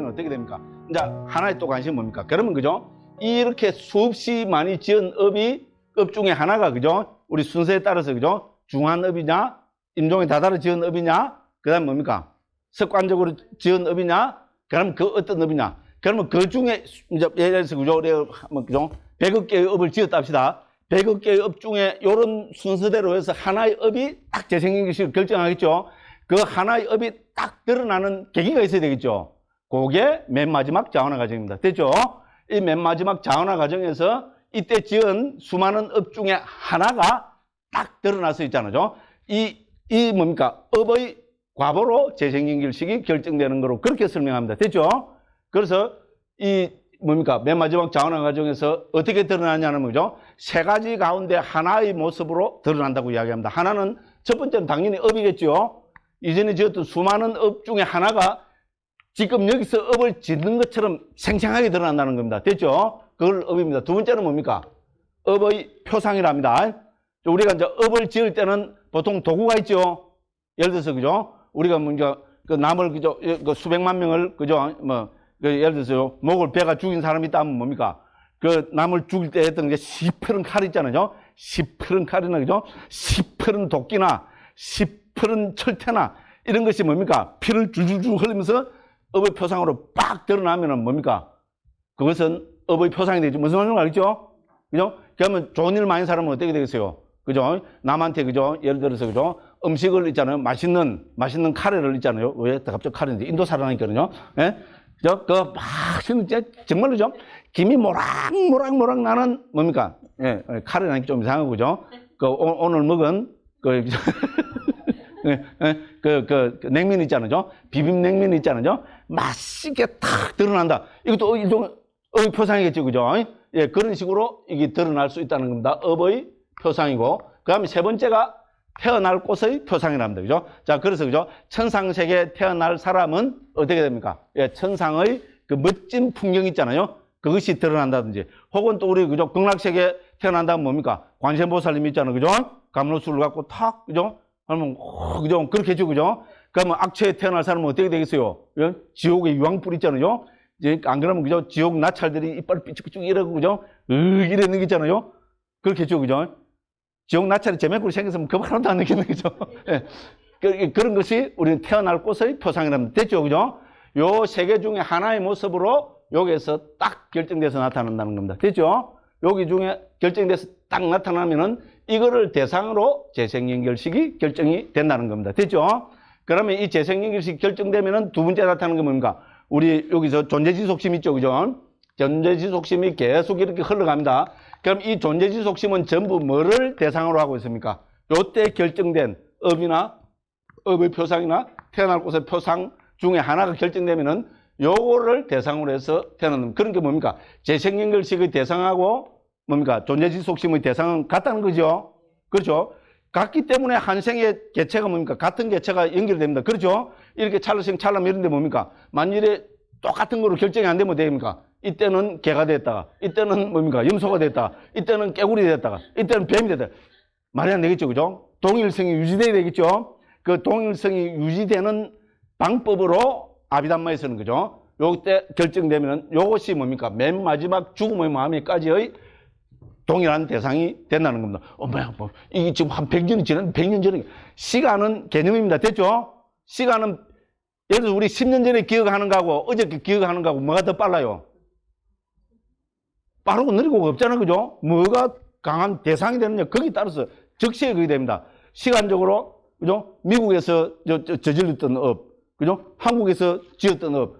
되면 어떻게 됩니까? 이제 하나의 또 관심이 뭡니까? 그러면 그죠? 이렇게 수없이 많이 지은 업 중에 하나가 그죠? 우리 순서에 따라서 그죠? 중한업이냐, 임종에 다다르 지은 업이냐, 그 다음에 뭡니까? 습관적으로 지은 업이냐, 그럼 그 어떤 업이냐. 그러면 그 중에, 이제 예를 들어서 그죠? 그죠? 100억 개의 업을 지었다 합시다. 100억 개의 업 중에 이런 순서대로 해서 하나의 업이 딱 재생긴 것을 결정하겠죠. 그 하나의 업이 딱 드러나는 계기가 있어야 되겠죠. 그게 맨 마지막 자원화 과정입니다. 됐죠? 이 맨 마지막 자원화 과정에서 이때 지은 수많은 업 중에 하나가 딱 드러나서 있잖아요. 이 뭡니까? 업의 과보로 재생연결식이 결정되는 거로 그렇게 설명합니다. 됐죠? 그래서 이 뭡니까? 맨 마지막 자원화 과정에서 어떻게 드러나냐는 거죠. 세 가지 가운데 하나의 모습으로 드러난다고 이야기합니다. 하나는 첫 번째는 당연히 업이겠죠. 이전에 지었던 수많은 업 중에 하나가 지금 여기서 업을 짓는 것처럼 생생하게 드러난다는 겁니다. 됐죠? 그걸 업입니다. 두 번째는 뭡니까? 업의 표상이랍니다. 우리가 이제 업을 지을 때는 보통 도구가 있죠. 예를 들어서 그죠? 우리가 먼저 그 나무를 그죠? 그 수백만 명을 그죠? 예를 들어서 목을 베가 죽인 사람이 있다면 뭡니까? 그 나무를 죽일 때 했던 게 시퍼런 칼 있잖아요. 시퍼런 칼이나 그죠? 시퍼런 도끼나 시퍼런 철퇴나 이런 것이 뭡니까? 피를 줄줄줄 흘리면서 업의 표상으로 빡 드러나면은 뭡니까? 그것은 업의 표상이 되죠. 무슨 말인지 알겠죠? 그죠? 그러면 좋은 일 많이 살면 어떻게 되겠어요? 그죠? 남한테 그죠? 예를 들어서 그죠? 음식을 있잖아요. 맛있는 카레를 있잖아요. 왜 갑자기 카레인데? 인도 사람이니까요. 예? 그죠? 맛있는, 정말로 좀, 김이 모락모락 나는 뭡니까? 예, 카레는 좀 이상하고 그죠? 오늘 먹은, 냉면 있잖아요. 비빔냉면 있잖아요. 맛있게 탁 드러난다. 이것도 일종의 업의 표상이겠죠. 그죠? 예, 그런 식으로 이게 드러날 수 있다는 겁니다. 업의 표상이고. 그 다음에 세 번째가 태어날 곳의 표상이랍니다. 그죠? 자, 그래서 그죠? 천상세계에 태어날 사람은 어떻게 됩니까? 예, 천상의 그 멋진 풍경 있잖아요. 그것이 드러난다든지. 혹은 또 우리 그죠? 극락세계에 태어난다면 뭡니까? 관세음보살님 있잖아요. 그죠? 감로수를 갖고 탁, 그죠? 그러면, 그죠? 그렇게 해죠. 그죠? 그러면 악처에 태어날 사람은 어떻게 되겠어요? 지옥의 유황불 있잖아요. 이제 안 그러면 그죠? 지옥 나찰들이 이빨 삐죽삐죽 이러고, 그죠? 이러는 게 있잖아요. 그렇게 했죠. 그죠? 지옥 나찰이 제맥으로 생겼으면 그 하나도 안 느끼는 거죠. 예. 그런 것이 우리는 태어날 곳의 표상이랍니다. 됐죠. 그죠? 요 세 개 중에 하나의 모습으로 여기에서 딱 결정돼서 나타난다는 겁니다. 됐죠? 여기 중에 결정돼서 딱 나타나면은 이거를 대상으로 재생연결식이 결정이 된다는 겁니다. 됐죠? 그러면 이 재생연결식이 결정되면은 두 번째 나타나는 게 뭡니까? 우리 여기서 존재지속심 있죠. 그죠? 존재지속심이 계속 이렇게 흘러갑니다. 그럼 이 존재지속심은 전부 뭐를 대상으로 하고 있습니까? 요때 결정된 업이나 업의 표상이나 태어날 곳의 표상 중에 하나가 결정되면은 요거를 대상으로 해서 태어나는 그런 게 뭡니까? 재생연결식의 대상하고 뭡니까? 존재지속심의 대상은 같다는 거죠. 그렇죠? 같기 때문에 한 생의 개체가 뭡니까? 같은 개체가 연결됩니다. 그렇죠? 이렇게 찰나생 찰나면 이런데 뭡니까? 만일에 똑같은 거로 결정이 안 되면 됩니까? 이때는 개가 됐다가, 이때는 뭡니까? 염소가 됐다가, 이때는 깨구리 됐다가, 이때는 뱀이 됐다가. 말이 안 되겠죠. 그죠? 동일성이 유지돼야 되겠죠? 그 동일성이 유지되는 방법으로 아비담마에서는 그죠? 요때 결정되면은 요것이 뭡니까? 맨 마지막 죽음의 마음에까지의 동일한 대상이 된다는 겁니다. 이게 지금 한 100년이 지났는데 100년 전에 시간은 개념입니다. 됐죠? 시간은 예를 들어 우리 10년 전에 기억하는 거하고 어저께 기억하는 거하고 뭐가 더 빨라요? 빠르고 느리고 없잖아요. 그죠? 뭐가 강한 대상이 되느냐 거기에 따라서 적시에 그게 됩니다. 시간적으로 그죠? 미국에서 저질렀던 업, 그죠? 한국에서 지었던 업,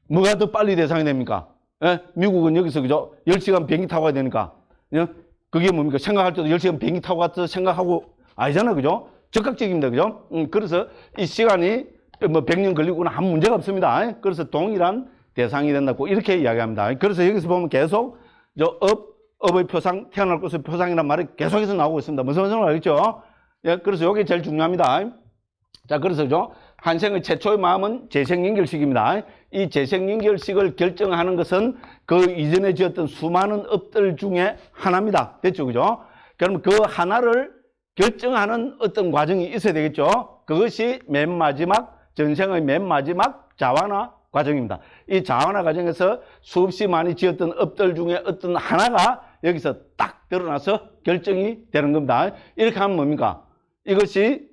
뭐가 더 빨리 대상이 됩니까? 예? 미국은 여기서 그죠? 10시간 비행기 타고 가야 되니까. 예? 그게 뭡니까? 생각할 때도 10시간 비행기 타고 가서 생각하고 아니잖아요. 그죠? 적극적입니다. 그죠? 그래서 이 시간이 뭐 100년 걸리고는 아무 문제가 없습니다. 그래서 동일한 대상이 된다고 이렇게 이야기합니다. 그래서 여기서 보면 계속 업의 표상, 태어날 곳의 표상이라는 말이 계속해서 나오고 있습니다. 무슨 말인지 알겠죠? 예, 그래서 이게 제일 중요합니다. 자, 그래서 그죠? 한생의 최초의 마음은 재생연결식입니다. 이 재생연결식을 결정하는 것은 그 이전에 지었던 수많은 업들 중에 하나입니다. 됐죠? 그죠? 그럼 그 하나를 결정하는 어떤 과정이 있어야 되겠죠? 그것이 맨 마지막, 전생의 맨 마지막 자완화 과정입니다. 이 자원화 과정에서 수없이 많이 지었던 업들 중에 어떤 하나가 여기서 딱 드러나서 결정이 되는 겁니다. 이렇게 하면 뭡니까? 이것이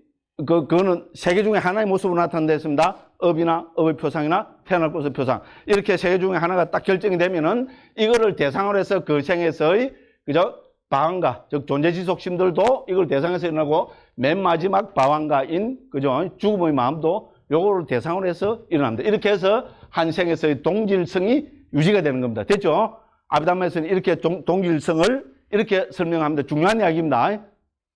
그거는 세 개 중에 하나의 모습으로 나타낸다. 업이나 업의 표상이나 태어날 곳의 표상. 이렇게 세 개 중에 하나가 딱 결정이 되면은 이거를 대상으로 해서 그 생에서의 그죠? 방황가, 즉 존재지속심들도 이걸 대상에서 일어나고 맨 마지막 방황가인 그죠? 죽음의 마음도 요거를 대상으로 해서 일어납니다. 이렇게 해서 한 생에서의 동질성이 유지가 되는 겁니다. 됐죠? 아비담마에서는 이렇게 동질성을 이렇게 설명합니다. 중요한 이야기입니다.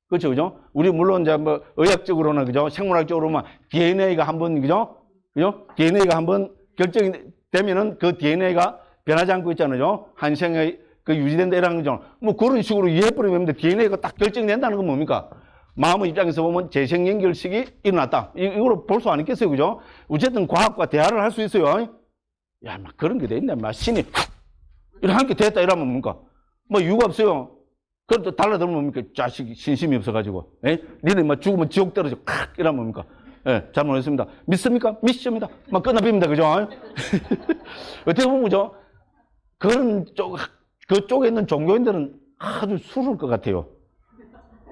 그렇죠, 그죠? 우리 물론 이제 뭐 의학적으로는 그죠? 생물학적으로는 DNA가 한번 그죠? 그죠? DNA가 한번 결정이 되면은 그 DNA가 변하지 않고 있잖아요. 한 생의 그 유지된다 이라는 거죠. 뭐 그런 식으로 이해해버리면 DNA가 딱 결정된다는 건 뭡니까? 마음의 입장에서 보면 재생 연결식이 일어났다. 이거로 볼 수 안 있겠어요, 그죠? 어쨌든 과학과 대화를 할 수 있어요. 야, 막 그런 게 돼 있네. 막 신이 이렇게 한 게 됐다 이러면 뭡니까? 뭐 이유가 없어요. 그래도 달라들면 뭡니까? 자식이 신심이 없어가지고. 에? 니네 막 죽으면 지옥 떨어져. 칵! 이러면 뭡니까? 예, 잘못했습니다. 믿습니까? 믿습니다. 막 끝납니다. 그죠? 어떻게 보면 그죠? 그런 그쪽에 있는 종교인들은 아주 수를 것 같아요.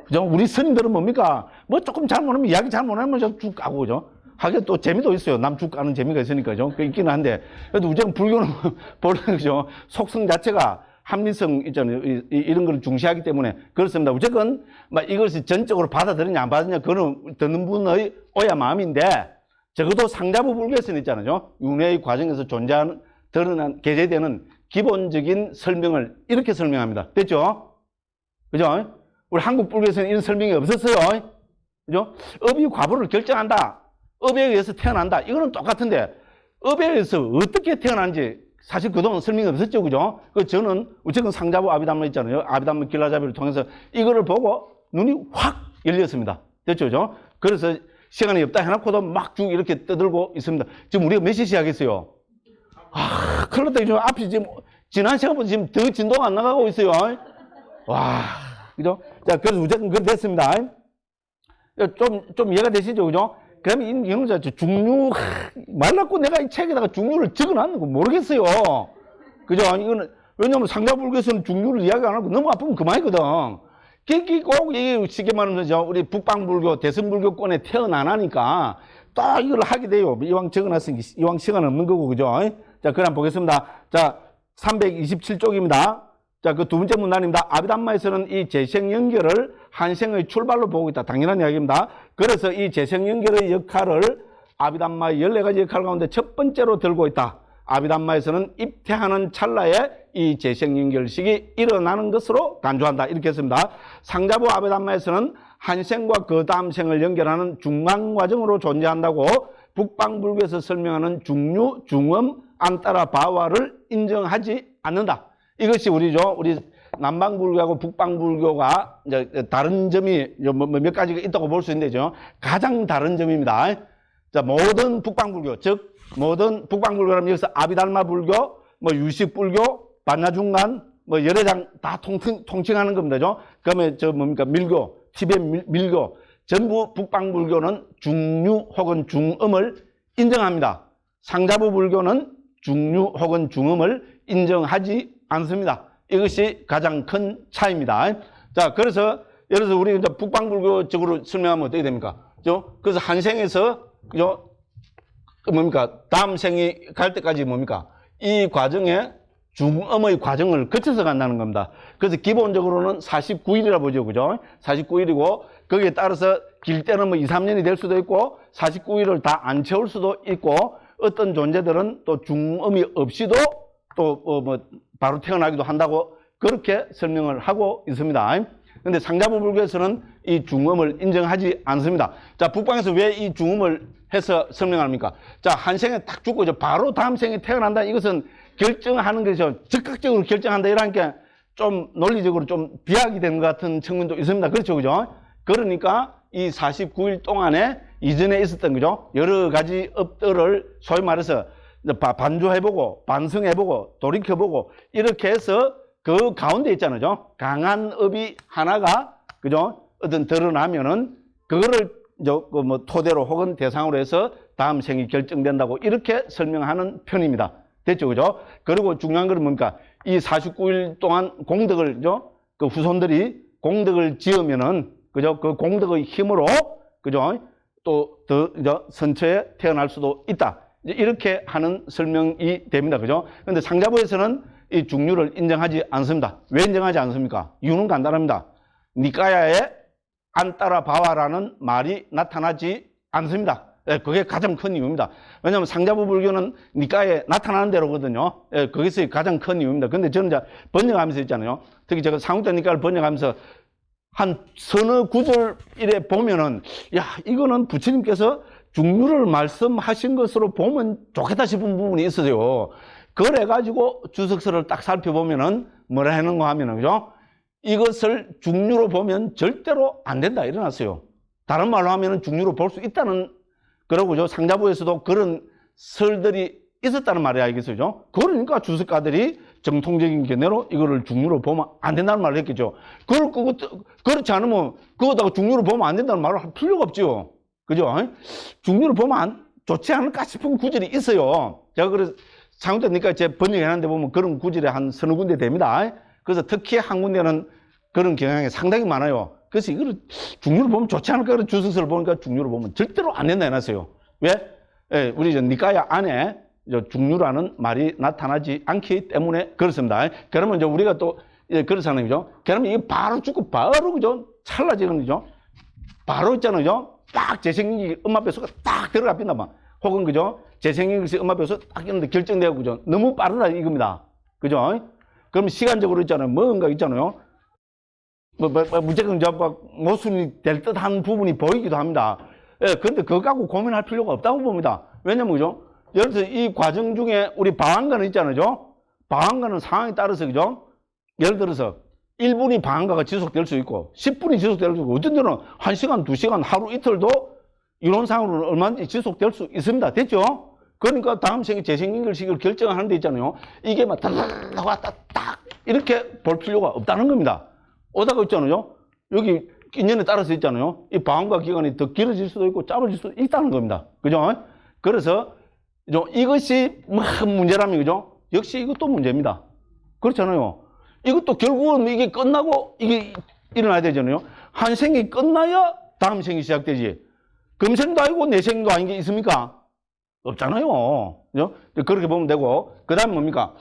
그죠? 우리 스님들은 뭡니까? 뭐 조금 잘못하면, 이야기 잘못하면 쭉 가고, 그죠? 하긴 또 재미도 있어요. 남 쭉 가는 재미가 있으니까, 그죠? 그 있기는 한데. 그래도 우리는 불교는, 본래, 그죠? 속성 자체가 합리성 있잖아요. 이런 걸 중시하기 때문에 그렇습니다. 어쨌건 막 이것이 전적으로 받아들이냐 안 받느냐 그거는 듣는 분의 오야 마음인데 적어도 상자부 불교에서는 있잖아요. 윤회의 과정에서 존재하는 드러난 게재되는 기본적인 설명을 이렇게 설명합니다. 됐죠? 그죠? 우리 한국 불교에서는 이런 설명이 없었어요. 그죠? 업이 과보를 결정한다. 업에 의해서 태어난다. 이거는 똑같은데 업에 의해서 어떻게 태어난지 사실 그동안 설명이 없었죠, 그죠? 저는 어쨌든 상자부 아비담마 있잖아요. 아비담마 길라잡이를 통해서 이거를 보고 눈이 확 열렸습니다. 됐죠, 그죠? 그래서 시간이 없다 해놓고도 막 쭉 이렇게 떠들고 있습니다. 지금 우리가 몇 시 시작했어요? 아, 큰일 났다. 지금 앞이 지금 지난 시간보다 지금 더 진도가 안 나가고 있어요. 와, 그죠? 자, 그래서 어쨌든 그렇게 됐습니다. 좀 이해가 되시죠, 그죠? 그러면 이런 거 중류 말랐고 내가 이 책에다가 중류를 적어놨는 거 모르겠어요. 그죠? 이거는 왜냐하면 상자불교에서는 중류를 이야기 안 하고 너무 아프면 그만이거든. 꼭 이게 쉽게 말하면 우리 북방불교, 대승불교권에 태어나니까 또 이걸 하게 돼요. 이왕 적어놨으니 이왕 시간 없는 거고, 그죠? 자, 그럼 보겠습니다. 자, 327쪽입니다. 자, 그 두 번째 문단입니다. 아비담마에서는 이 재생 연결을 한생의 출발로 보고 있다. 당연한 이야기입니다. 그래서 이 재생 연결의 역할을 아비담마의 14가지 역할 가운데 첫 번째로 들고 있다. 아비담마에서는 입퇴하는 찰나에 이 재생 연결식이 일어나는 것으로 간주한다. 이렇게 했습니다. 상자부 아비담마에서는 한생과 그 다음 생을 연결하는 중간 과정으로 존재한다고 북방불교에서 설명하는 중류, 중엄, 안따라, 바와를 인정하지 않는다. 이것이 우리 남방불교하고 북방불교가 이제 다른 점이 몇 가지가 있다고 볼 수 있는데죠. 가장 다른 점입니다. 자, 모든 북방불교, 즉, 모든 북방불교라면 여기서 아비달마 불교, 뭐 유식불교, 반야중간, 뭐 여러 장 다 통칭하는 겁니다. 그러면 밀교, 티벳 밀교, 전부 북방불교는 중류 혹은 중음을 인정합니다. 상자부 불교는 중류 혹은 중음을 인정하지 않습니다. 이것이 가장 큰 차이입니다. 자, 그래서 예를 들어서 우리 이제 북방불교적으로 설명하면 어떻게 됩니까? 그래서 한 생에서 다음 생이 갈 때까지 이 과정에 중음의 과정을 거쳐서 간다는 겁니다. 그래서 기본적으로는 49일이라 보죠, 그죠? 49일이고 거기에 따라서 길 때는 2, 3년이 될 수도 있고 49일을 다 안 채울 수도 있고 어떤 존재들은 또 중음이 없이도 또 바로 태어나기도 한다고 그렇게 설명을 하고 있습니다. 그런데 상자부 불교에서는 이 중음을 인정하지 않습니다. 자, 북방에서 왜 이 중음을 해서 설명합니까? 자, 한 생에 딱 죽고 바로 다음 생에 태어난다. 이것은 결정하는 것이죠. 즉각적으로 결정한다. 이런 게 좀 논리적으로 좀 비약이 되는 것 같은 측면도 있습니다. 그렇죠, 그죠? 그러니까 이 49일 동안에 이전에 있었던 거죠. 여러 가지 업들을 소위 말해서 반주해보고 반성해보고 돌이켜보고 이렇게 해서 그 가운데 있잖아요. 강한 업이 하나가 그죠? 어떤 드러나면은 그거를 뭐 토대로 혹은 대상으로 해서 다음 생이 결정된다고 이렇게 설명하는 편입니다. 됐죠, 그죠? 그리고 중요한 건 뭡니까? 이 49일 동안 공덕을, 그죠? 그 후손들이 공덕을 지으면은, 그죠? 그 공덕의 힘으로, 그죠? 또 더 선처에 태어날 수도 있다. 이렇게 하는 설명이 됩니다. 그죠? 근데 상자부에서는 이 중류를 인정하지 않습니다. 왜 인정하지 않습니까? 이유는 간단합니다. 니까야에 안 따라 봐와라는 말이 나타나지 않습니다. 예, 그게 가장 큰 이유입니다. 왜냐하면 상자부 불교는 니까에 나타나는 대로거든요. 예, 그것이 가장 큰 이유입니다. 근데 저는 이제 번역하면서 있잖아요. 특히 제가 상국대 니까를 번역하면서 한 서너 구절 이래 보면은, 야, 이거는 부처님께서 중류를 말씀하신 것으로 보면 좋겠다 싶은 부분이 있어요. 그래가지고 주석서를 딱 살펴보면은 뭐라 하는가 하면은, 그죠? 이것을 중류로 보면 절대로 안 된다 이래놨어요. 다른 말로 하면은 중류로 볼 수 있다는, 그러고죠. 상자부에서도 그런 설들이 있었다는 말이 알겠어요. 그러니까 주석가들이 정통적인 견해로 이거를 중류로 보면 안 된다는 말을 했겠죠. 그렇지 않으면 그거다가 중류로 보면 안 된다는 말을 할 필요가 없죠. 그죠? 중류로 보면 좋지 않을까 싶은 구절이 있어요. 제가 그래서 상국대니까 제 번역해놨는데 보면 그런 구절이 한 서너 군데 됩니다. 그래서 특히 한 군데는 그런 경향이 상당히 많아요. 그래서 이거를 중류로 보면 좋지 않을까 그런 주석서를 보니까 중류로 보면 절대로 안 된다 해놨어요. 왜? 예, 우리 니까야 안에 중류라는 말이 나타나지 않기 때문에 그렇습니다. 그러면 이제 우리가 또 그렇잖아요, 그죠? 그러면 이게 바로 죽고 바로 그죠? 찰나지는 거죠. 바로 있잖아요, 그죠? 딱 재생기 음압배수가 딱 들어가 빈다 막. 혹은 그죠? 재생기 것이 음압배수 딱 있는데 결정되고 그죠? 너무 빠르다 이겁니다. 그죠? 그럼 시간적으로 있잖아요, 뭔가 있잖아요. 무조건 모순이 될 듯한 부분이 보이기도 합니다. 예, 그런데 그거 갖고 고민할 필요가 없다고 봅니다. 왜냐면 그죠? 예를 들어서 이 과정 중에 우리 방한가는 있잖아요. 방한가는 상황에 따라서 그죠? 예를 들어서 1분이 방한가가 지속될 수 있고 10분이 지속될 수 있고 어떤 데는 1시간, 2시간, 하루 이틀도 이론상으로는 얼마든지 지속될 수 있습니다. 됐죠? 그러니까 다음 생에 재생인결식을 결정하는 데 있잖아요. 이게 막 왔다 딱 이렇게 볼 필요가 없다는 겁니다. 오다가 있잖아요. 여기 인연에 따라서 있잖아요. 이 방한가 기간이 더 길어질 수도 있고 짧아질 수도 있다는 겁니다. 그죠? 그래서 이것이 뭐 문제라면 그죠? 역시 이것도 문제입니다. 그렇잖아요. 이것도 결국은 이게 끝나고 이게 일어나야 되잖아요. 한 생이 끝나야 다음 생이 시작되지. 금생도 아니고 내생도 아닌 게 있습니까? 없잖아요. 그죠? 그렇게 보면 되고. 그 다음에 뭡니까?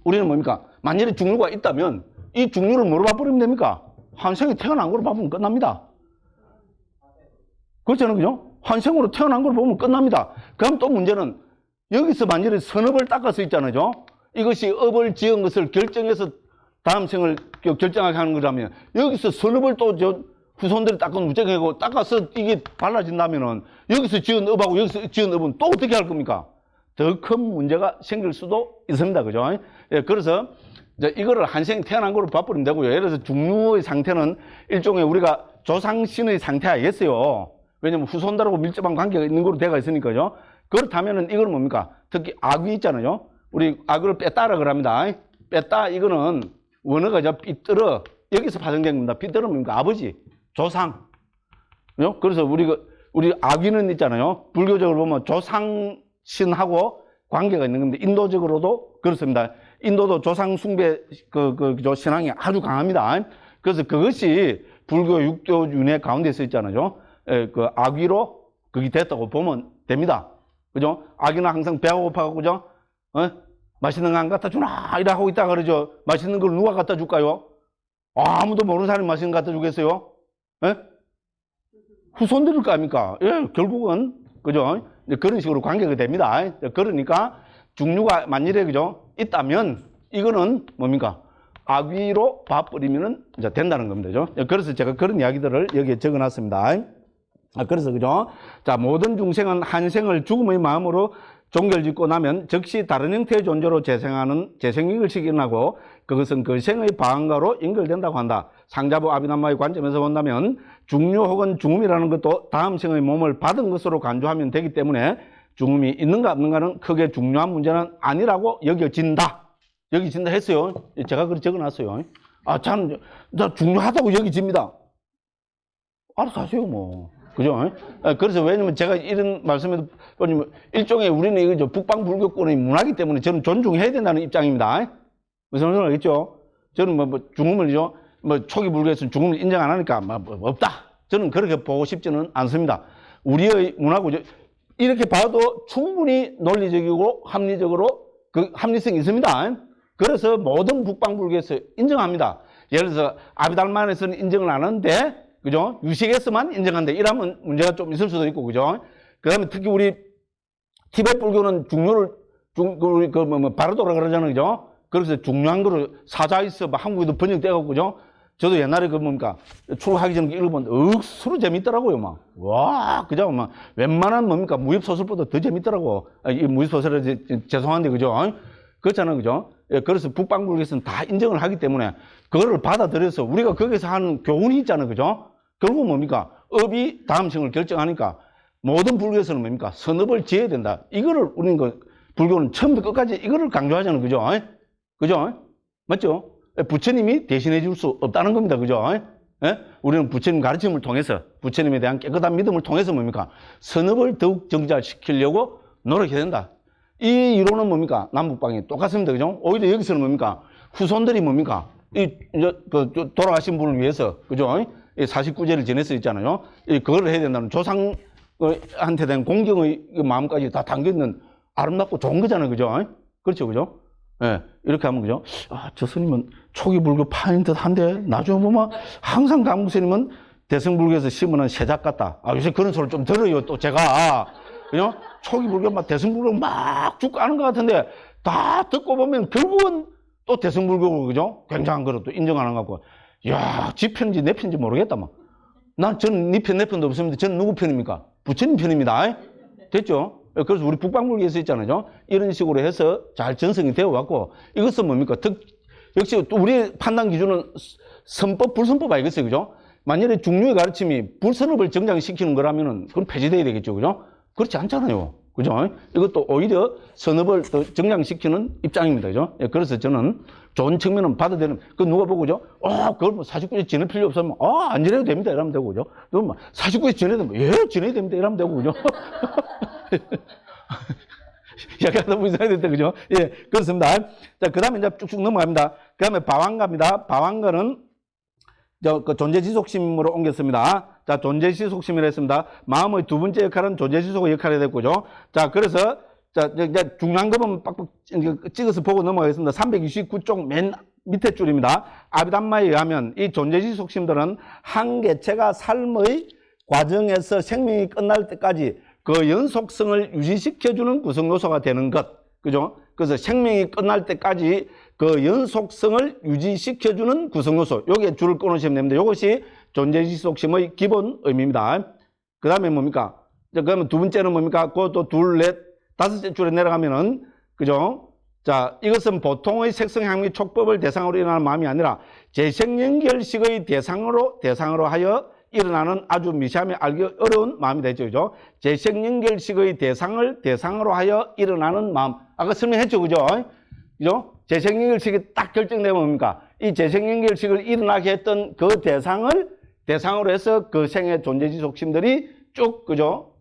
우리는 뭡니까? 만일에 중류가 있다면 이 중류를 뭐로 바꾸면 됩니까? 한 생이 태어난 거로 바꾸면 끝납니다. 그렇잖아요. 그죠? 한 생으로 태어난 걸 보면 끝납니다. 그럼 또 문제는 여기서 만일에 선업을 닦아서 있잖아요. 이것이 업을 지은 것을 결정해서 다음 생을 결정하게 하는 거라면 여기서 선업을 또 후손들이 닦은 무죄하고 닦아서 이게 발라진다면은 여기서 지은 업하고 여기서 지은 업은 또 어떻게 할 겁니까? 더 큰 문제가 생길 수도 있습니다. 그죠? 예, 그래서 이거를 한생 태어난 거로 봐버리면 되고요. 예를 들어서 중류의 상태는 일종의 우리가 조상신의 상태 아니겠어요? 왜냐면 후손들하고 밀접한 관계가 있는 거로 되어 있으니까요. 그렇다면은 이거는 뭡니까? 특히 악귀 있잖아요. 우리 악귀를 뺐다라 그럽니다. 뺐다 이거는 원어가 삐뚤어 여기서 파생된 겁니다. 삐뚤어 뭡니까? 아버지, 조상. 그래서 우리 악귀는 있잖아요. 불교적으로 보면 조상신하고 관계가 있는 겁니다. 인도적으로도 그렇습니다. 인도도 조상 숭배 신앙이 아주 강합니다. 그래서 그것이 불교 육교 윤회 가운데 서 있잖아요. 그 악귀로 그게 됐다고 보면 됩니다. 그죠? 악귀는 항상 배가 고파가지고, 그죠? 맛있는 거 안 갖다 주나? 이라고 있다 그러죠. 맛있는 걸 누가 갖다 줄까요? 아무도 모르는 사람이 맛있는 거 갖다 주겠어요? 후손들일 거 아닙니까? 예, 결국은, 그죠? 그런 식으로 관계가 됩니다. 그러니까 중류가 만일에, 그죠? 있다면, 이거는 뭡니까? 악귀로 봐버리면 이제 된다는 겁니다. 그죠? 그래서 제가 그런 이야기들을 여기에 적어 놨습니다. 그래서, 그죠? 자, 모든 중생은 한 생을 죽음의 마음으로 종결짓고 나면 즉시 다른 형태의 존재로 재생하는 재생인결식이 일어나고 그것은 그 생의 방한가로 연결된다고 한다. 상자부 아비담마의 관점에서 본다면 중류 혹은 중음이라는 것도 다음 생의 몸을 받은 것으로 간주하면 되기 때문에 중음이 있는가 없는가는 크게 중요한 문제는 아니라고 여겨진다. 여겨진다 했어요. 제가 그렇게 적어놨어요. 참 중요하다고 여겨집니다. 알아서 하세요 뭐. 그죠? 그래서 왜냐면 제가 이런 말씀에도 보면 일종의 우리는 이거 북방불교권의 문화이기 때문에 저는 존중해야 된다는 입장입니다. 무슨 말인지 알겠죠? 저는 뭐 중음을요, 뭐 초기 불교에서는 중음을 인정 안 하니까 뭐 없다. 저는 그렇게 보고 싶지는 않습니다. 우리의 문화고 이렇게 봐도 충분히 논리적이고 합리적으로 그 합리성이 있습니다. 그래서 모든 북방불교에서 인정합니다. 예를 들어서 아비달만에서는 인정을 안 하는데, 그죠? 유식에서만 인정한다. 이러면 문제가 좀 있을 수도 있고, 그죠? 그 다음에 특히 우리 티베트 불교는 중요를, 바르도라 그러잖아요, 그죠? 그래서 중요한 거를 사자있어, 한국에도 번역돼가고, 그죠? 저도 옛날에 출국하기 전에 읽어보면 억수로 재밌더라고요, 막. 와, 그죠? 막, 웬만한 무협소설보다 더 재밌더라고. 이 무협소설에 죄송한데, 그죠? 그렇잖아요, 그죠? 예, 그래서 북방불교에서는 다 인정을 하기 때문에 그거를 받아들여서 우리가 거기서 하는 교훈이 있잖아요, 그죠? 결국 업이 다음 생을 결정하니까 모든 불교에서는 선업을 지어야 된다. 이거를 우리는 불교는 처음부터 끝까지 이거를 강조하잖아요, 그죠? 그죠? 맞죠? 부처님이 대신해 줄 수 없다는 겁니다, 그죠? 예? 우리는 부처님 가르침을 통해서 부처님에 대한 깨끗한 믿음을 통해서 선업을 더욱 정자시키려고 노력해야 된다. 이 이론은 남북방이 똑같습니다, 그죠? 오히려 여기서는 후손들이 돌아가신 분을 위해서, 그죠? 49제를 지낼 수 있잖아요. 그걸 해야 된다는 조상한테 대한 공경의 마음까지 다 담겨있는 아름답고 좋은 거잖아요, 그죠? 그렇죠, 그죠? 예, 이렇게 하면, 그죠? 아, 저 스님은 초기 불교 파인 듯 한데, 나중에 보면 항상 강국 스님은 대승불교에서 심은 새작 같다. 아, 요새 그런 소리를 좀 들어요, 또 제가. 그죠? 초기 불교 대승불교 막 쭉 가는 것 같은데, 다 듣고 보면 결국은 또 대승불교고, 그죠? 굉장한 거로 또 인정 안 하고. 야, 지 편인지 내 편인지 모르겠다, 막. 저는 니 편, 내 편도 없습니다. 저는 누구 편입니까? 부처님 편입니다. 됐죠? 그래서 우리 북방불교에서 있잖아요. 이런 식으로 해서 잘 전승이 되어왔고, 이것은 역시 또 우리 판단 기준은 선법, 불선법 아니겠어요, 그죠? 만약에 중류의 가르침이 불선업을 정장시키는 거라면은 그건 폐지돼야 되겠죠, 그죠? 그렇지 않잖아요, 그죠? 이것도 오히려 선업을 더 정장시키는 입장입니다, 그죠? 예, 그래서 저는 좋은 측면은 받아들이는, 누가 보고, 그죠? 그걸 49세 지낼 필요 없으면, 안 지내도 됩니다, 이러면 되고, 그죠? 49세 지내도, 지내야 됩니다, 이러면 되고, 그죠? 약간 너무 이상했다, 그죠? 예, 그렇습니다. 자, 그 다음에 이제 쭉쭉 넘어갑니다. 그 다음에 바왕가입니다. 바왕가는 존재지속심으로 옮겼습니다. 자, 존재지속심이라 했습니다. 마음의 두 번째 역할은 존재지속의 역할이 됐고죠. 자, 그래서, 이제 중요한 것만 빡빡 찍어서 보고 넘어가겠습니다. 329쪽 맨 밑에 줄입니다. 아비담마에 의하면 이 존재지속심들은 한 개체가 삶의 과정에서 생명이 끝날 때까지 그 연속성을 유지시켜주는 구성 요소가 되는 것. 그죠? 그래서 생명이 끝날 때까지 그 연속성을 유지시켜주는 구성 요소. 요게 줄을 끊으시면 됩니다. 요것이 존재지속심의 기본 의미입니다. 그 다음에 그러면 두 번째는 그것도 둘, 넷, 다섯째 줄에 내려가면은, 그죠? 자, 이것은 보통의 색성향미 촉법을 대상으로 일어나는 마음이 아니라 재생연결식의 대상으로 하여 일어나는 아주 미세하게 알기 어려운 마음이 되죠, 그죠? 재생연결식의 대상으로 하여 일어나는 마음. 아까 설명했죠, 그죠? 그죠? 재생연결식이 딱 결정되면 이 재생연결식을 일어나게 했던 그 대상으로 해서 그 생의 존재지속심들이 쭉, 그죠?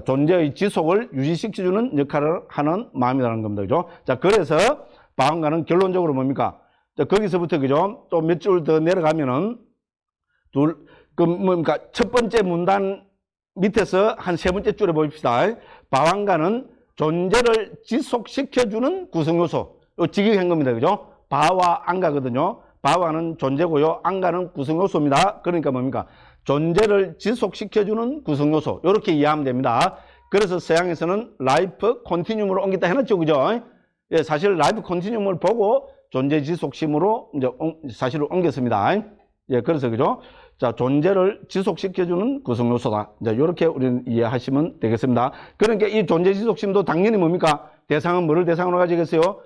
존재의 지속을 유지시켜주는 역할을 하는 마음이라는 겁니다, 그죠? 자, 그래서 바왕가는 결론적으로 자, 거기서부터, 그죠? 또 몇 줄 더 내려가면은, 첫 번째 문단 밑에서 한 세 번째 줄에 봅시다. 바왕가는 존재를 지속시켜주는 구성요소. 요 직역한 겁니다. 그죠? 바와 안가거든요. 바와는 존재고요. 안가는 구성요소입니다. 그러니까 존재를 지속시켜주는 구성요소. 요렇게 이해하면 됩니다. 그래서 서양에서는 라이프 컨티뉴움으로 옮겼다 해놨죠. 그죠? 예, 사실 라이프 컨티뉴움을 보고 존재 지속심으로 이제 사실을 옮겼습니다. 예, 그래서, 그죠? 자, 존재를 지속시켜주는 구성요소다. 이제, 요렇게 우리는 이해하시면 되겠습니다. 그러니까 이 존재 지속심도 당연히 대상은 뭐를 대상으로 가지겠어요?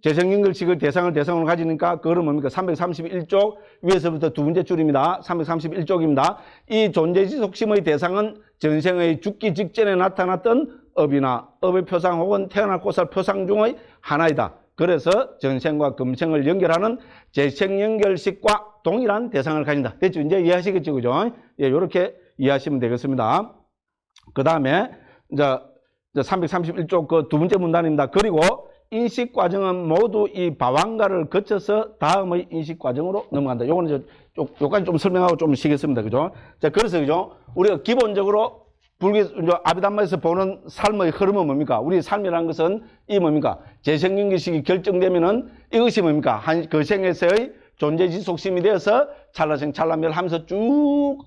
재생연결식을 대상으로 가지니까, 그거는 331쪽, 위에서부터 두 번째 줄입니다. 331쪽입니다. 이 존재 지속심의 대상은 전생의 죽기 직전에 나타났던 업이나 업의 표상 혹은 태어날 곳을 표상 중의 하나이다. 그래서 전생과 금생을 연결하는 재생연결식과 동일한 대상을 가진다. 됐죠? 이제 이해하시겠죠? 그죠? 예, 요렇게 이해하시면 되겠습니다. 그 다음에 이제 331쪽 그 두 번째 문단입니다. 그리고 인식 과정은 모두 이 방황가를 거쳐서 다음의 인식 과정으로 넘어간다. 요거는 이제 요까지 좀 설명하고 좀 쉬겠습니다. 그죠? 자, 그래서 그죠? 우리가 기본적으로 아비담마에서 보는 삶의 흐름은 뭡니까? 우리 삶이라는 것은 이 뭡니까? 재생연결식이 결정되면은 이것이 뭡니까? 그 생에서의 존재 지속심이 되어서 찰나생 찰나멸 하면서 쭉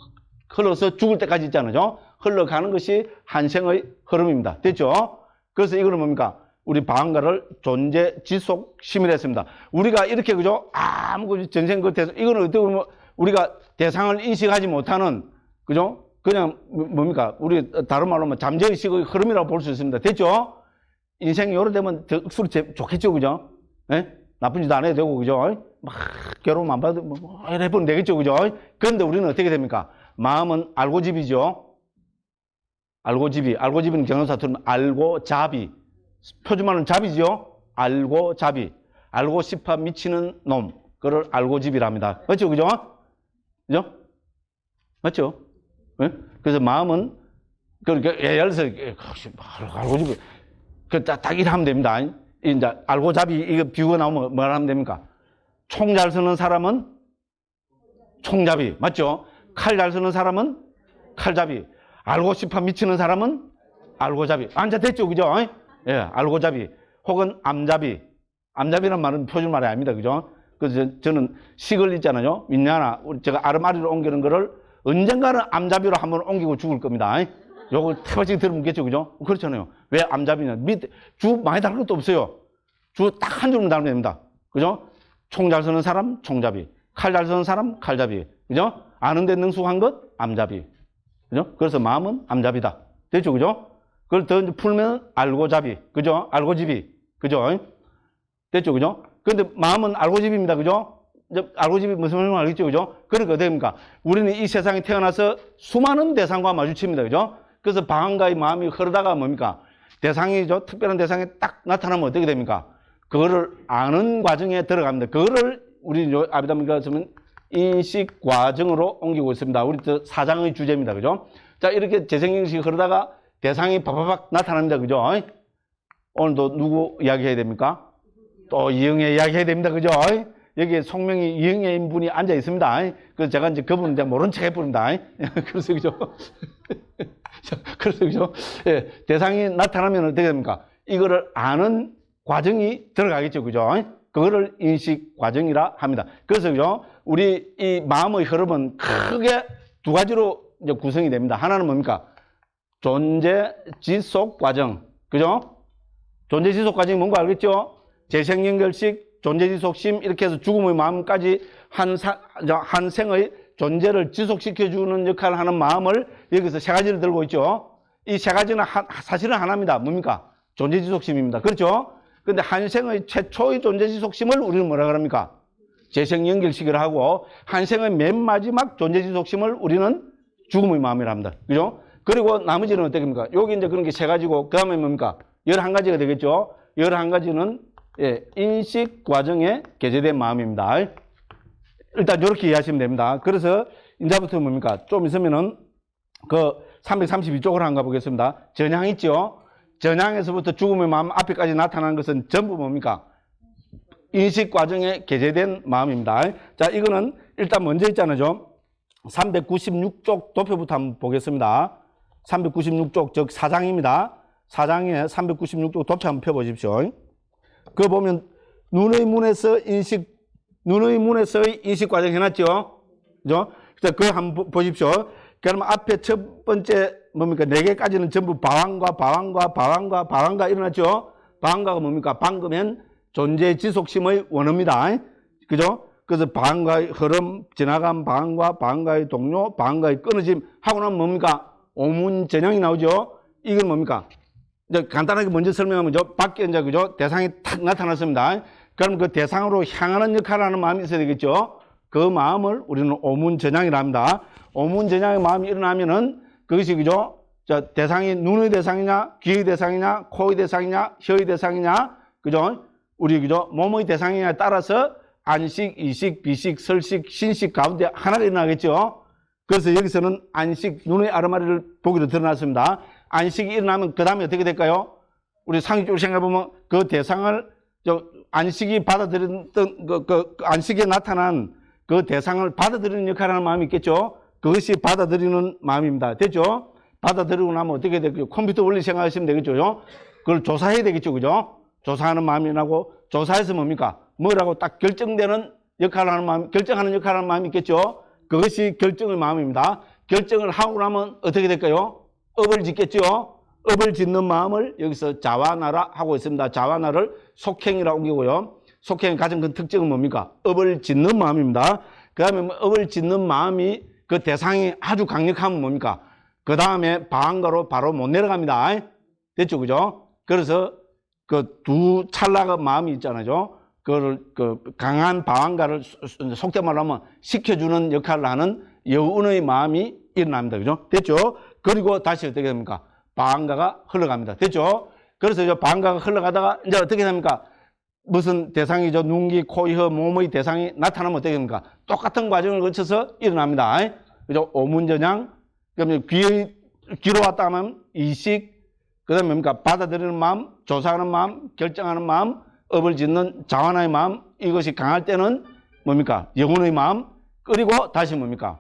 흘러서 죽을 때까지 있잖아요. 흘러가는 것이 한 생의 흐름입니다. 됐죠? 그래서 이거는 뭡니까? 우리 방황가를 존재 지속 심의했습니다. 우리가 이렇게 그죠? 아무 전생 끝에서 이거는 어떻게 보면 우리가 대상을 인식하지 못하는 그죠? 그냥 뭡니까? 우리 다른 말로 하면 잠재의식의 흐름이라고 볼 수 있습니다. 됐죠? 인생이 요래 되면 억수로 좋겠죠, 그죠? 예? 나쁜 짓 안 해도 되고 그죠? 막 괴로움 안 받아도 뭐 해보면 되겠죠, 그죠? 그런데 우리는 어떻게 됩니까? 마음은 알고집이죠. 알고집은 경동사 들으면 알고잡이. 표준말은 잡이죠. 알고잡이. 알고 싶어 미치는 놈. 그걸 알고집이랍니다. 맞죠? 그죠? 그죠? 맞죠? 네? 그래서 마음은, 그러니까 예를 들어서, 알고집이, 딱 이렇게 됩니다. 이제 알고잡이, 이거 비유가 나오면 뭐라 하면 됩니까? 총 잘 쓰는 사람은 총잡이. 맞죠? 칼 잘 쓰는 사람은 칼잡이. 알고 싶어 미치는 사람은 알고잡이. 앉아 됐죠? 그죠? 예, 알고잡이. 혹은 암잡이. 암잡이란 말은 표준말이 아닙니다. 그죠? 그래서 저는 식을 있잖아요. 윈냐나. 제가 아르마리로 옮기는 거를 언젠가는 암잡이로 한번 옮기고 죽을 겁니다. 요걸 태발치게 들어보겠죠? 그죠? 그렇잖아요. 왜 암잡이냐? 밑에 주 많이 다른 것도 없어요. 주 딱 한 줄만 다르면 됩니다. 그죠? 총 잘 쓰는 사람, 총잡이. 칼 잘 쓰는 사람, 칼잡이. 그죠? 아는데 능숙한 것, 암잡이. 그죠? 그래서 마음은 암잡이다. 됐죠? 그죠? 그걸 더 풀면 알고잡이. 그죠? 알고집이. 그죠? 됐죠? 그죠? 근데 마음은 알고집입니다. 그죠? 알고집이 무슨 말인지 알겠죠? 그죠? 그러니까 어떻게 됩니까? 우리는 이 세상에 태어나서 수많은 대상과 마주칩니다. 그죠? 그래서 방황가의 마음이 흐르다가 뭡니까? 대상이죠. 특별한 대상이 딱 나타나면 어떻게 됩니까? 그거를 아는 과정에 들어갑니다. 그거를 우리 아비담미가 쓰면 인식 과정으로 옮기고 있습니다. 우리 사장의 주제입니다. 그죠? 자, 이렇게 재생형식이 흐르다가 대상이 바바박 나타납니다. 그죠? 오늘도 누구 이야기해야 됩니까? 또 이영애 이야기해야 됩니다. 그죠? 여기에 송명이 이영애인 분이 앉아 있습니다. 그래서 제가 이제 그분은 이제 모른 척 해버립니다. 그래서 그죠? 그래서 그죠? 예, 대상이 나타나면 어떻게 됩니까? 이거를 아는 과정이 들어가겠죠. 그죠? 그거를 인식 과정이라 합니다. 그래서 그죠? 우리 이 마음의 흐름은 크게 두 가지로 이제 구성이 됩니다. 하나는 뭡니까? 존재 지속 과정. 그죠? 존재 지속 과정이 뭔가 알겠죠? 재생연결식, 존재 지속심, 이렇게 해서 죽음의 마음까지 한 생의 존재를 지속시켜주는 역할을 하는 마음을 여기서 세 가지를 들고 있죠. 이 세 가지는 사실은 하나입니다. 뭡니까? 존재 지속심입니다. 그렇죠? 근데 한 생의 최초의 존재 지속심을 우리는 뭐라 그럽니까? 재생연결식이라 하고, 한 생의 맨 마지막 존재 지속심을 우리는 죽음의 마음이라 합니다. 그죠? 그리고 나머지는 어떻게 됩니까? 여기 이제 그런 게 세 가지고, 그 다음에 뭡니까? 11가지가 되겠죠? 11가지는 예, 인식 과정에 게재된 마음입니다. 일단 이렇게 이해하시면 됩니다. 그래서 이제부터 뭡니까? 좀 있으면은 그 332쪽으로 한가 보겠습니다. 전향 있죠? 전향에서부터 죽음의 마음 앞에까지 나타나는 것은 전부 뭡니까? 인식 과정에 게재된 마음입니다. 자, 이거는 일단 먼저 있잖아요. 396쪽 도표부터 한번 보겠습니다. 396쪽, 즉 4장입니다. 4장에 396쪽 도표 한번 펴보십시오. 그거 보면 눈의 문에서의 인식 과정 해놨죠? 그죠? 그래서 그거 한번 보십시오. 그러면 앞에 첫 번째 뭡니까? 4개까지는 전부 방황가 일어났죠? 방황가가 뭡니까? 방금엔 존재 지속심의 원어입니다. 그죠? 그래서 방황가의 흐름, 지나간 방황가의 동료, 방황가의 끊어짐 하고 나면 뭡니까? 오문전향이 나오죠? 이건 뭡니까? 이제 간단하게 먼저 설명하면요. 밖에 이제 그죠? 대상이 탁 나타났습니다. 그럼 그 대상으로 향하는 역할을 하는 마음이 있어야 되겠죠? 그 마음을 우리는 오문전향이라 합니다. 오문전향의 마음이 일어나면은 그것이 그죠? 자, 대상이 눈의 대상이냐, 귀의 대상이냐, 코의 대상이냐, 혀의 대상이냐, 그죠? 우리 그죠? 몸의 대상이냐에 따라서 안식, 이식, 비식, 설식, 신식 가운데 하나가 일어나겠죠? 그래서 여기서는 안식, 눈의 아르마리를 보기로 드러났습니다. 안식이 일어나면 그 다음에 어떻게 될까요? 우리 상식적으로 생각해보면 그 대상을, 안식이 받아들였던, 안식에 나타난 그 대상을 받아들이는 역할을 하는 마음이 있겠죠? 그것이 받아들이는 마음입니다. 됐죠? 받아들이고 나면 어떻게 되겠죠? 컴퓨터 원리 생각하시면 되겠죠? 그걸 조사해야 되겠죠? 그죠? 조사하는 마음이 나고, 조사해서 뭡니까? 뭐라고 딱 결정되는 역할을 하는 마음, 결정하는 역할을 하는 마음이 있겠죠? 그것이 결정의 마음입니다. 결정을 하고 나면 어떻게 될까요? 업을 짓겠죠? 업을 짓는 마음을 여기서 자와나라 하고 있습니다. 자와나를 속행이라고 옮기고요. 속행의 가장 큰 특징은 뭡니까? 업을 짓는 마음입니다. 그 다음에 업을 짓는 마음이 그 대상이 아주 강력하면 뭡니까? 그 다음에 방한가로 바로 못 내려갑니다. 됐죠? 그죠? 그래서 그 두 찰나가 마음이 있잖아요. 그 강한 방한가를 속된 말로 하면 식혀주는 역할을 하는 여운의 마음이 일어납니다. 그죠? 됐죠? 그리고 다시 어떻게 됩니까? 방한가가 흘러갑니다. 됐죠? 그래서 이제 방한가가 흘러가다가 이제 어떻게 됩니까? 무슨 대상이죠? 눈기, 코, 혀, 몸의 대상이 나타나면 어떻게 됩니까? 똑같은 과정을 거쳐서 일어납니다. 그죠? 오문전향, 그다음에 귀로 왔다 하면 이식, 그 다음에 뭡니까? 받아들이는 마음, 조사하는 마음, 결정하는 마음, 업을 짓는 자완의 마음, 이것이 강할 때는 뭡니까? 영혼의 마음, 그리고 다시 뭡니까?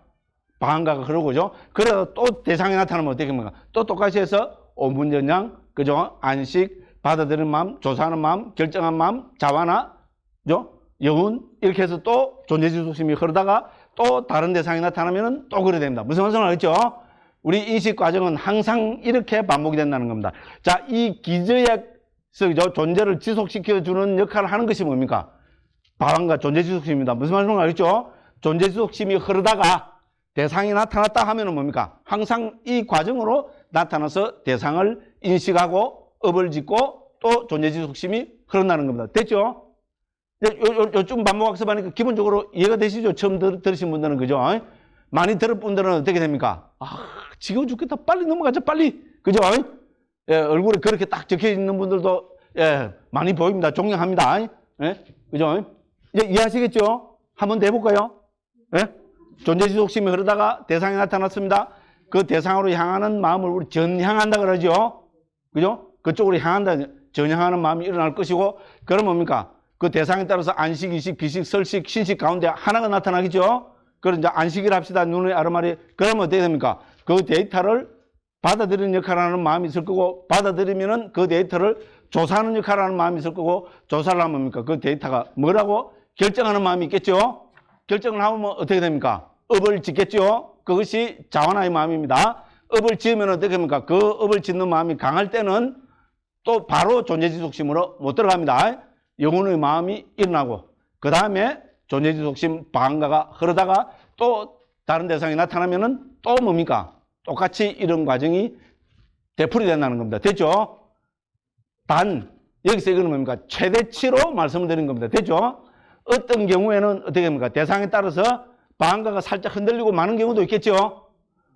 방한가가 흐르고죠. 그래서 또 대상이 나타나면 어떻게 됩니까? 또 똑같이 해서 오문전향, 그죠? 안식, 받아들이는 마음, 조사하는 마음, 결정하는 마음, 자완화, 그죠? 영혼, 이렇게 해서 또 존재지속심이 흐르다가 또 다른 대상이 나타나면 또 그래 됩니다. 무슨 말씀을 하겠죠? 우리 인식 과정은 항상 이렇게 반복이 된다는 겁니다. 자, 이 기저에서 존재를 지속시켜주는 역할을 하는 것이 뭡니까? 방한과 존재지속심입니다. 무슨 말씀을 하겠죠? 존재지속심이 흐르다가 대상이 나타났다 하면은 뭡니까? 항상 이 과정으로 나타나서 대상을 인식하고 업을 짓고 또 존재지속심이 흐른다는 겁니다. 됐죠? 요즘 반복학습하니까 기본적으로 이해가 되시죠? 처음 들으신 분들은, 그죠? 많이 들을 분들은 어떻게 됩니까? 지겨워 죽겠다. 빨리 넘어가자, 빨리. 그죠? 예, 얼굴에 그렇게 딱 적혀 있는 분들도, 예, 많이 보입니다. 존경합니다. 예? 그죠? 이제 이해하시겠죠? 한번 더 해볼까요? 예? 존재지속심이 흐르다가 대상이 나타났습니다. 그 대상으로 향하는 마음을 우리 전향한다 그러죠? 그죠? 그쪽으로 향한다, 전향하는 마음이 일어날 것이고, 그럼 뭡니까? 그 대상에 따라서 안식, 이식, 비식, 설식, 신식 가운데 하나가 나타나겠죠? 그럼 이제 안식을 합시다. 눈의 아르마리. 그러면 어떻게 됩니까? 그 데이터를 받아들이는 역할을 하는 마음이 있을 거고, 받아들이면은 그 데이터를 조사하는 역할을 하는 마음이 있을 거고, 조사를 하면 뭡니까? 그 데이터가 뭐라고 결정하는 마음이 있겠죠? 결정을 하면 어떻게 됩니까? 업을 짓겠죠? 그것이 자완화의 마음입니다. 업을 지으면 어떻게 됩니까? 그 업을 짓는 마음이 강할 때는 또 바로 존재지속심으로 못 들어갑니다. 영혼의 마음이 일어나고, 그 다음에 존재지속심 방한가가 흐르다가 또 다른 대상이 나타나면은 또 뭡니까? 똑같이 이런 과정이 되풀이 된다는 겁니다. 됐죠? 단, 여기서 이거는 뭡니까? 최대치로 말씀을 드린 겁니다. 됐죠? 어떤 경우에는 어떻게 됩니까? 대상에 따라서 방한가가 살짝 흔들리고 많은 경우도 있겠죠?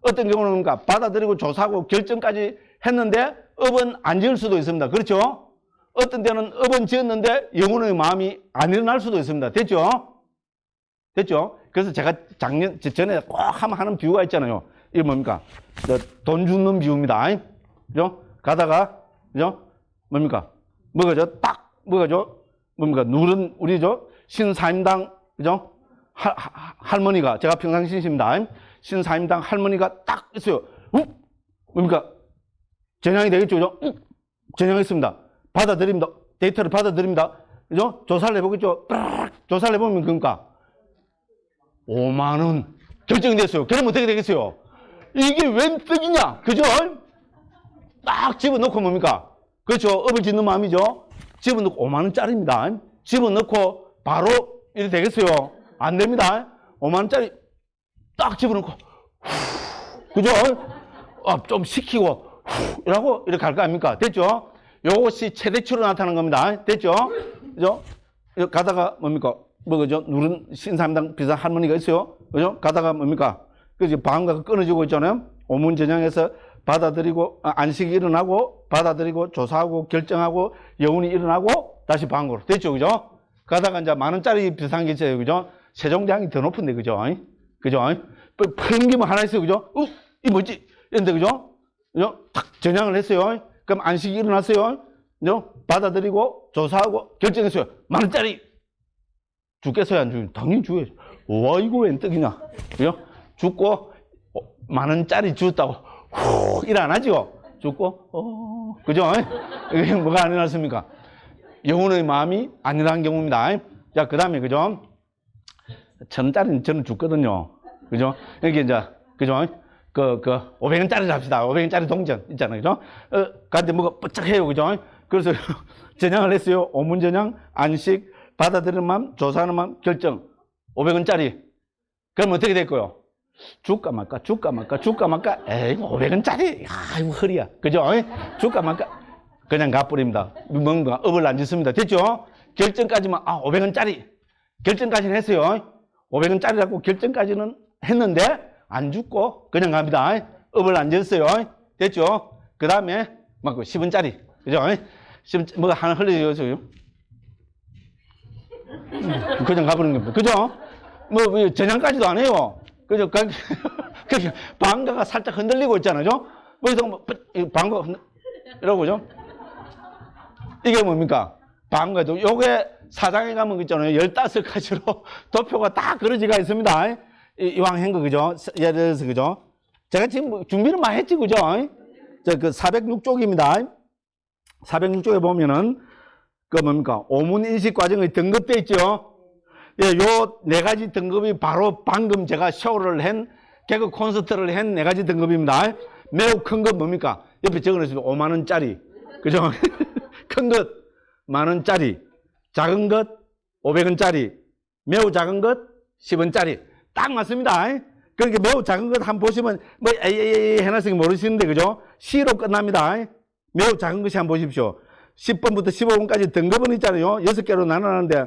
어떤 경우는 뭡니까? 받아들이고 조사하고 결정까지 했는데 업은 안 지을 수도 있습니다. 그렇죠? 어떤 때는 업은 지었는데 영혼의 마음이 안 일어날 수도 있습니다. 됐죠? 됐죠? 그래서 제가 전에 꼭 하는 비유가 있잖아요. 이게 뭡니까? 돈 주는 비유입니다. 그죠? 가다가, 그죠? 뭡니까? 뭐가죠? 딱, 뭐가죠? 뭡니까? 누른, 우리죠? 신사임당, 그죠? 할머니가, 제가 평상신입니다. 신사임당 할머니가 딱 있어요. 뭡니까? 전향이 되겠죠? 그죠? 전향했습니다. 받아들입니다. 데이터를 받아들입니다. 그죠? 조사를 해보겠죠? 조사를 해보면 그러니까 5만원 결정이 됐어요. 그럼 어떻게 되겠어요? 이게 웬 떡이냐? 그죠? 딱 집어넣고 뭡니까? 그렇죠? 업을 짓는 마음이죠? 집어넣고 5만원짜리입니다. 집어넣고 바로 이렇게 되겠어요? 안 됩니다. 5만원짜리 딱 집어넣고 그죠? 좀 식히고 이라고 이렇게 갈 거 아닙니까? 됐죠? 요것이 최대치로 나타나는 겁니다. 됐죠? 그죠? 가다가 뭡니까? 그죠? 누른 신사임당 비싼 할머니가 있어요. 그죠? 가다가 뭡니까? 그죠? 방음가가 끊어지고 있잖아요. 오문전향에서 받아들이고, 안식이 일어나고, 받아들이고, 조사하고, 결정하고, 여운이 일어나고, 다시 방으로. 됐죠? 그죠? 가다가 이제 10,000원짜리 비싼 게 있어요. 그죠? 세종대왕이 더 높은데, 그죠? 그죠? 푸른 게 뭐 하나 있어요. 그죠? 이 뭐지? 이런데, 그죠? 그죠? 탁 전향을 했어요. 그럼 안식이 일어났어요. 그죠? 받아들이고, 조사하고, 결정했어요. 10,000원짜리! 죽겠어요? 안 죽겠어요? 당연히 죽어야죠. 와, 이거 웬 떡이냐? 그죠? 죽고, 10,000원짜리 주었다고, 일 안 하죠? 죽고, 그죠? 이게 뭐가 안 일어났습니까? 영혼의 마음이 안 일어난 경우입니다. 자, 그 다음에, 그죠? 1,000원짜리는 저는 죽거든요. 그죠? 이게 이제, 그죠? 500원짜리 합시다. 500원짜리 동전 있잖아요. 그죠? 근데 뭐가 뻗쩍해요. 그죠? 그래서 전향을 했어요. 오문전향, 안식, 받아들이는 마음, 조사하는 마음, 결정. 500원짜리. 그럼 어떻게 될까요? 줄까 말까, 줄까 말까, 줄까 말까. 에이, 500원짜리. 야, 이거 허리야. 그죠? 줄까 말까. 그냥 가버립니다. 뭔가 업을 안 짓습니다. 됐죠? 결정까지만, 500원짜리. 결정까지는 했어요. 500원짜리라고 결정까지는 했는데, 안 죽고, 그냥 갑니다. 업을 안 짓었어요. 됐죠? 그 다음에, 막 10원짜리. 그죠? 10원, 뭐가 하나 흘려져요. 그냥 가버리는 겁니다. 그죠? 뭐, 전향까지도 안 해요. 그죠? 방가가 살짝 흔들리고 있잖아요. 그죠? 방가가 이러고, 그죠? 이게 뭡니까? 방가도, 요게 사장에 가면 있잖아요. 15가지로 도표가 다 그려지가 있습니다. 이왕 한 거, 그죠? 예를 들어서, 그죠? 제가 지금 준비를 많이 했지, 그죠? 그 406쪽입니다. 406쪽에 보면은, 그 뭡니까? 오문인식 과정의 등급되어 있죠? 예, 요 4가지 등급이 바로 방금 제가 쇼를 한, 개그 콘서트를 한 4가지 등급입니다. 매우 큰 것 뭡니까? 옆에 적어놨습니다. 50,000원짜리. 그죠? 큰 것, 10,000원짜리. 작은 것, 500원짜리. 매우 작은 것, 10원짜리. 딱 맞습니다. 그러니까 매우 작은 것 한번 보시면, 뭐, 에이 해놨으니 모르시는데, 그죠? C로 끝납니다. 매우 작은 것이 한번 보십시오. 10번부터 15번까지 등급은 있잖아요. 6개로 나눠놨는데,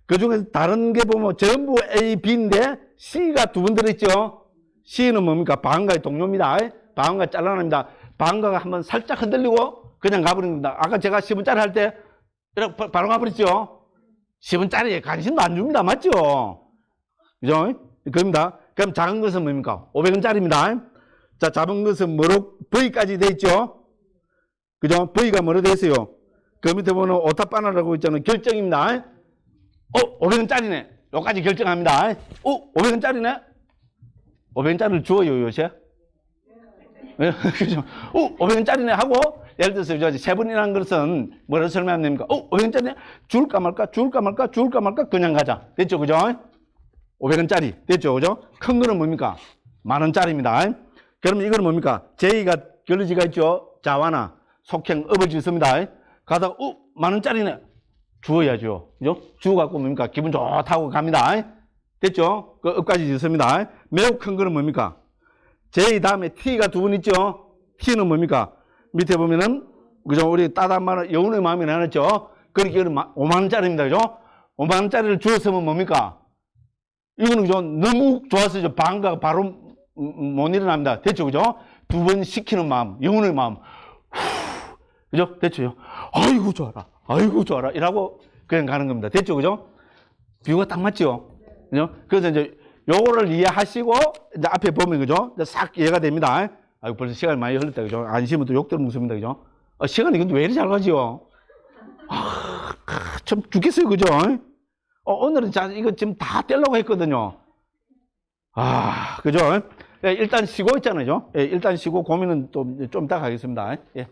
그 중에서 다른 게 보면 전부 A, B인데, C가 2번 들어있죠? C는 뭡니까? 방가의 동료입니다. 방가 잘라납니다. 방가가 한번 살짝 흔들리고, 그냥 가버립니다. 아까 제가 10원짜리 할 때, 이렇게 바로 가버렸죠? 10원짜리에 관심도 안 줍니다. 맞죠? 그죠? 그럽니다. 그럼 작은 것은 뭡니까? 500원짜리입니다. 자, 작은 것은 뭐로, V까지 돼 있죠? 그죠? V가 뭐로 돼 있어요? 그 밑에 보면 오타바나라고 있잖아요. 결정입니다. 500원짜리네. 여기까지 결정합니다. 500원짜리네? 500원짜리를 주어요, 요새? 그죠? 500원짜리네 하고, 예를 들어서, 3번이라는 것은 뭐라고 설명하면 됩니까? 500원짜리네? 줄까 말까, 줄까 말까, 줄까 말까, 그냥 가자. 됐죠, 그죠? 500원짜리. 됐죠, 그죠? 큰 거는 뭡니까? 10,000원짜리입니다. 그러면 이거는 뭡니까? J가 결리지가 있죠? 자와나, 속행, 업을 짓습니다. 가다가, 10,000원짜리네. 주어야죠. 그죠? 주어갖고 뭡니까? 기분 좋다고 갑니다. 됐죠? 그 업까지 짓습니다. 매우 큰 거는 뭡니까? J 다음에 T가 2번 있죠? T는 뭡니까? 밑에 보면은, 그죠? 우리 따단말은 여운의 마음이 나눴죠? 그러니까 이거는 50,000원짜리입니다. 그죠? 50,000원짜리를 주었으면 뭡니까? 이거는 그죠? 너무 좋았어요. 방가가 바로 못 일어납니다. 됐죠? 그죠? 2번 시키는 마음, 영혼의 마음. 그죠? 됐죠? 아이고, 좋아라. 아이고, 좋아라. 이라고 그냥 가는 겁니다. 됐죠? 그죠? 비유가 딱 맞죠? 그죠? 그래서 이제 요거를 이해하시고, 이제 앞에 보면, 그죠? 이제 싹 이해가 됩니다. 아이고, 벌써 시간이 많이 흘렀다. 그죠? 안심은 또 욕들 묻습니다. 그죠? 시간이 근데 왜 이리 잘 가지요? 참 죽겠어요. 그죠? 오늘은 자, 이거 지금 다 떼려고 했거든요. 그죠? 예, 일단 쉬고 있잖아요. 예, 일단 쉬고 고민은 좀 이따 가겠습니다. 예.